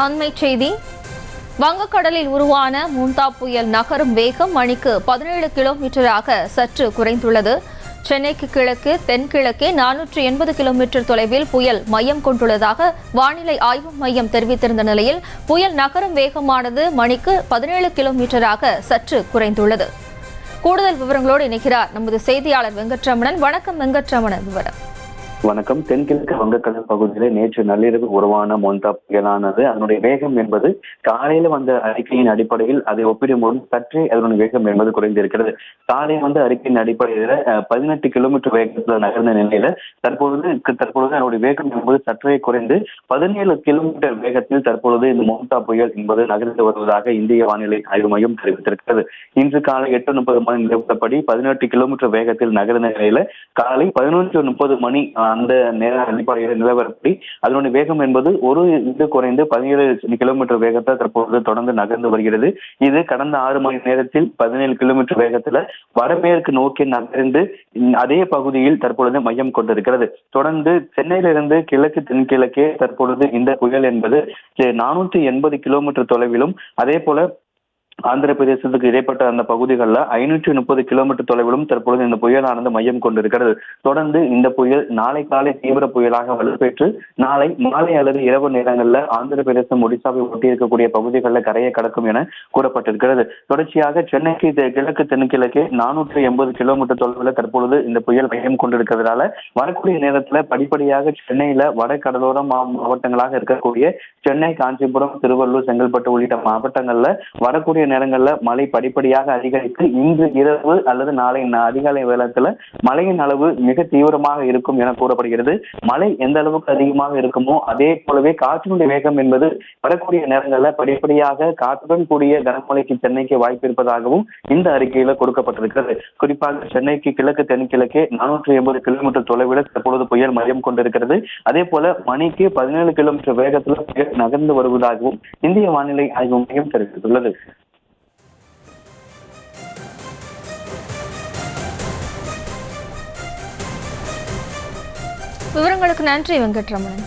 அண்மை செய்தி. வங்கக்கடலில் உருவான மோந்தா புயல் நகரும் வேகம் மணிக்கு 17 கிலோமீட்டராக சற்று குறைந்துள்ளது. சென்னைக்கு கிழக்கு தென்கிழக்கே 480 கிலோமீட்டர் தொலைவில் புயல் மையம் கொண்டுள்ளதாக வானிலை ஆய்வு மையம் தெரிவித்திருந்த நிலையில் புயல் நகரும் வேகமானது மணிக்கு 17 கிலோமீட்டராக சற்று குறைந்துள்ளது. கூடுதல் விவரங்களோடு இணைக்கிறார் நமது செய்தியாளர் வெங்கட்ரமணன். வணக்கம் வெங்கட்ரமணன், விவரம். வணக்கம். தென்கிழக்கு வங்கக்கடல் பகுதியில நேற்று நள்ளிரவு உருவான மோந்தா புயலானது அதனுடைய வேகம் என்பது காலையில வந்த அறிக்கையின் அடிப்படையில் அதை ஒப்பிடும்போது சற்றே அதனுடைய வேகம் என்பது குறைந்திருக்கிறது. காலை வந்த அறிக்கையின் அடிப்படையில 18 கிலோமீட்டர் வேகத்துல நகர்ந்த நிலையில தற்பொழுது அதனுடைய வேகம் என்பது சற்றே குறைந்து 17 கிலோமீட்டர் வேகத்தில் தற்பொழுது இந்த மோந்தா புயல் என்பது நகர்ந்து வருவதாக இந்திய வானிலை ஆய்வு மையம் தெரிவித்திருக்கிறது. இன்று காலை 8:30 மணி நிலவரப்படி 18 கிலோமீட்டர் வேகத்தில் நகர்ந்த நிலையில காலை 11:30 மணி அந்த நேர அடிப்படையில் நிலவரப்படி அதனுடைய வேகம் என்பது ஒரு இது குறைந்து 17 கிலோமீட்டர் வேகத்தை தற்போது தொடர்ந்து நகர்ந்து வருகிறது. இது கடந்த 6 மணி நேரத்தில் 17 கிலோமீட்டர் வேகத்துல வடமேற்கு நோக்கி நகர்ந்து அதே பகுதியில் தற்பொழுது மையம் கொண்டிருக்கிறது. தொடர்ந்து சென்னையிலிருந்து கிழக்கு தென்கிழக்கே தற்பொழுது இந்த புயல் என்பது 480 கிலோமீட்டர் தொலைவிலும் அதே போல ஆந்திர பிரதேசத்துக்கு இடைப்பட்ட அந்த பகுதிகளில் 530 கிலோமீட்டர் தொலைவிலும் தற்பொழுது இந்த புயலானது மையம் கொண்டிருக்கிறது. தொடர்ந்து இந்த புயல் நாளை காலை தீவிர புயலாக வலுப்பெற்று நாளை மாலை அல்லது இரவு நேரங்களில் ஆந்திர பிரதேசம் ஒடிசாவை ஒட்டி இருக்கக்கூடிய பகுதிகளில் கரையை கடக்கும் என கூறப்பட்டிருக்கிறது. தொடர்ச்சியாக சென்னைக்கு கிழக்கு தென்கிழக்கே 480 கிலோமீட்டர் தொலைவில் தற்பொழுது இந்த புயல் மையம் கொண்டிருக்கிறதுனால வரக்கூடிய நேரத்தில் படிப்படியாக சென்னையில வட கடலோர மாவட்டங்களாக இருக்கக்கூடிய சென்னை, காஞ்சிபுரம், திருவள்ளூர், செங்கல்பட்டு உள்ளிட்ட மாவட்டங்கள்ல வரக்கூடிய நேரங்கள்ல மழை படிப்படியாக அதிகரித்து இன்று இரவு அல்லது நாளை அதிகாலை வேளத்துல மழையின் அளவு மிக தீவிரமாக இருக்கும் என கூறப்படுகிறது. மழை எந்த அளவுக்கு அதிகமாக இருக்குமோ அதே போலவே காற்றினுடைய வேகம் என்பது வரக்கூடிய நேரங்களில் படிப்படியாக காற்றுடன் கூடிய கனமழைக்கு சென்னைக்கு வாய்ப்பு இருப்பதாகவும் இந்த அறிக்கையில கொடுக்கப்பட்டிருக்கிறது. குறிப்பாக சென்னைக்கு கிழக்கு தென்கிழக்கே 480 கிலோமீட்டர் தொலைவில் தற்பொழுது புயல் மையம் கொண்டிருக்கிறது. அதே போல மணிக்கு 17 கிலோமீட்டர் வேகத்தில் புயல் நகர்ந்து வருவதாகவும் இந்திய வானிலை ஆய்வு மையம் தெரிவித்துள்ளது. விவரங்களுக்கு நன்றி வெங்கட்ரமணன்.